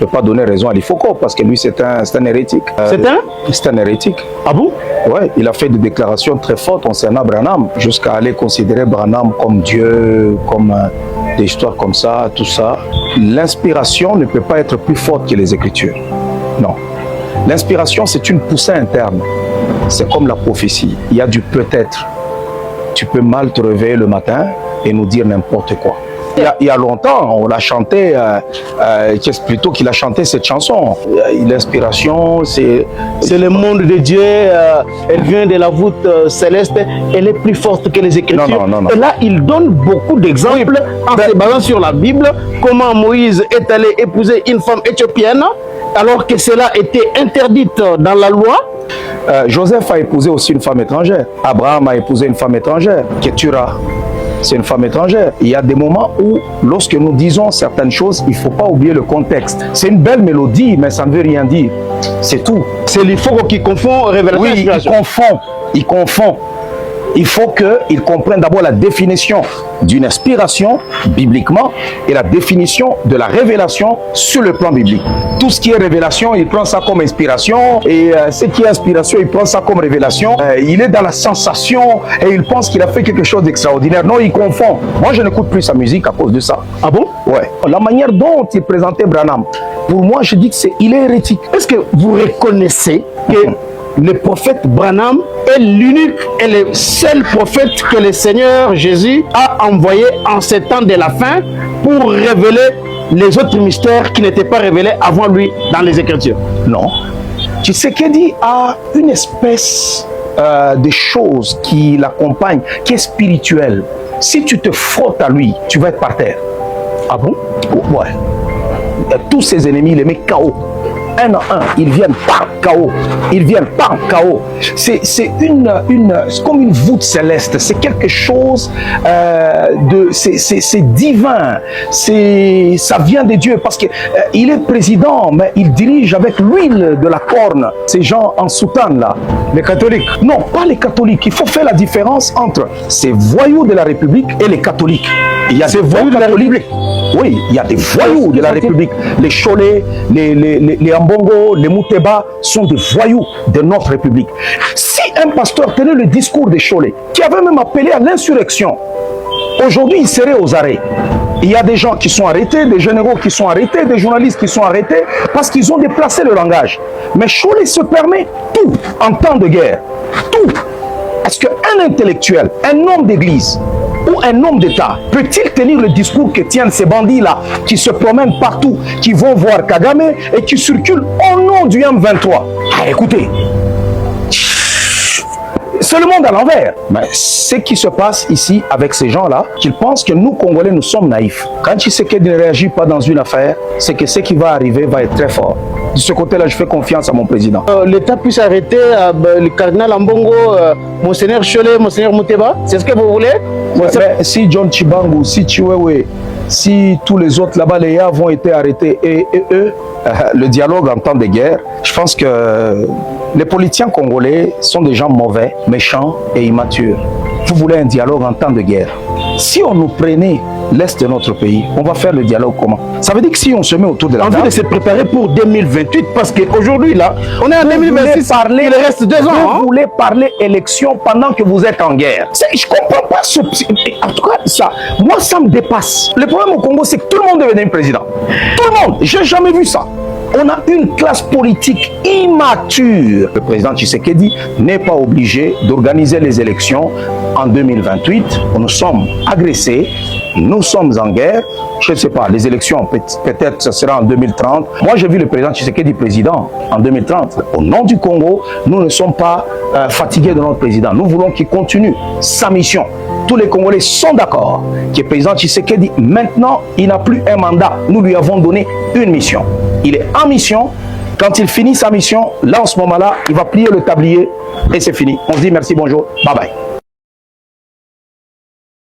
peux pas donner raison à Lifoko parce que lui, c'est un hérétique. C'est un hérétique. Ah bon? Ouais, il a fait des déclarations très fortes concernant Branham, jusqu'à aller considérer Branham comme Dieu, comme des histoires comme ça, tout ça. L'inspiration ne peut pas être plus forte que les Écritures. Non. L'inspiration, c'est une poussée interne. C'est comme la prophétie. Il y a du peut-être. Tu peux mal te réveiller le matin et nous dire n'importe quoi. Il y a longtemps, on l'a chanté, plutôt qu'il a chanté cette chanson. L'inspiration, c'est le monde de Dieu, elle vient de la voûte céleste, elle est plus forte que les Écritures. Non. Et là, il donne beaucoup d'exemples en se basant sur la Bible, comment Moïse est allé épouser une femme éthiopienne, alors que cela était interdit dans la loi. Joseph a épousé aussi une femme étrangère. Abraham a épousé une femme étrangère. Ketura, c'est une femme étrangère. Il y a des moments où, lorsque nous disons certaines choses, il ne faut pas oublier le contexte. C'est une belle mélodie, mais ça ne veut rien dire. C'est tout. C'est l'Ifoko qui confond révélation et inspiration. Il confond. Il faut qu'il comprenne d'abord la définition d'une inspiration bibliquement et la définition de la révélation sur le plan biblique. Tout ce qui est révélation, il prend ça comme inspiration, et ce qui est inspiration, il prend ça comme révélation. Il est dans la sensation et il pense qu'il a fait quelque chose d'extraordinaire. Non, il confond. Moi, je n'écoute plus sa musique à cause de ça. Ah bon? Ouais. La manière dont il présentait Branham, pour moi, je dis qu'il est hérétique. Est-ce que vous reconnaissez que le prophète Branham est l'unique et le seul prophète que le Seigneur Jésus a envoyé en ces temps de la fin pour révéler les autres mystères qui n'étaient pas révélés avant lui dans les Écritures? Non. Tshisekedi a une espèce de chose qui l'accompagne, qui est spirituelle. Si tu te frottes à lui, tu vas être par terre. Ah bon? Ouais. Tous ses ennemis, il les met KO. Un à un, ils viennent par KO. Ils viennent par KO. C'est comme une voûte céleste. C'est quelque chose c'est divin. Ça vient de Dieu parce que il est président, mais il dirige avec l'huile de la corne. Ces gens en soutane là. Les catholiques? Non, pas les catholiques. Il faut faire la différence entre ces voyous de la République et les catholiques. Il y a ces voyous de la République. Oui, il y a des voyous de la République. Les Cholés, les Ambongo, les Mouteba sont des voyous de notre République. Si un pasteur tenait le discours des Cholés, qui avait même appelé à l'insurrection, aujourd'hui il serait aux arrêts. Il y a des gens qui sont arrêtés, des généraux qui sont arrêtés, des journalistes qui sont arrêtés parce qu'ils ont déplacé le langage. Mais Cholé se permet tout en temps de guerre. Tout. Est-ce qu'un intellectuel, un homme d'église, ou un homme d'État peut-il tenir le discours que tiennent ces bandits-là qui se promènent partout, qui vont voir Kagame et qui circulent au nom du M23? Ah, écoutez, c'est le monde à l'envers. Mais ce qui se passe ici avec ces gens-là, qu'ils pensent que nous, Congolais, nous sommes naïfs. Quand Tshisekedi ne réagit pas dans une affaire, c'est que ce qui va arriver va être très fort. De ce côté-là, je fais confiance à mon président. L'État puisse arrêter le cardinal Ambongo, Monseigneur Cholé, Monseigneur Mouteba? C'est ce que vous voulez? Ouais, mais si John Chibangu, si Chiwewe, si tous les autres là-bas, les gars, vont être arrêtés et eux, le dialogue en temps de guerre, je pense que les politiciens congolais sont des gens mauvais, méchants et immatures. Vous voulez un dialogue en temps de guerre? Si on nous prenait l'Est de notre pays, on va faire le dialogue comment? Ça veut dire que si on se met autour de la table... Envie de se préparer pour 2028, parce qu'aujourd'hui, là, on est en 2026, il reste 2 ans. Vous voulez parler élection pendant que vous êtes en guerre? Je comprends pas ce... En tout cas, ça, moi, ça me dépasse. Le problème au Congo, c'est que tout le monde est devenu président. Tout le monde. J'ai jamais vu ça. On a une classe politique immature. Le président Tshisekedi n'est pas obligé d'organiser les élections en 2028. Nous sommes agressés, nous sommes en guerre. Je ne sais pas, les élections, peut-être ce sera en 2030. Moi, j'ai vu le président Tshisekedi président en 2030. Au nom du Congo, nous ne sommes pas fatigués de notre président. Nous voulons qu'il continue sa mission. Tous les Congolais sont d'accord que le président Tshisekedi, maintenant, il n'a plus un mandat. Nous lui avons donné une mission. Il est en mission. Quand il finit sa mission, là, en ce moment-là, il va plier le tablier et c'est fini. On se dit merci, bonjour, bye bye.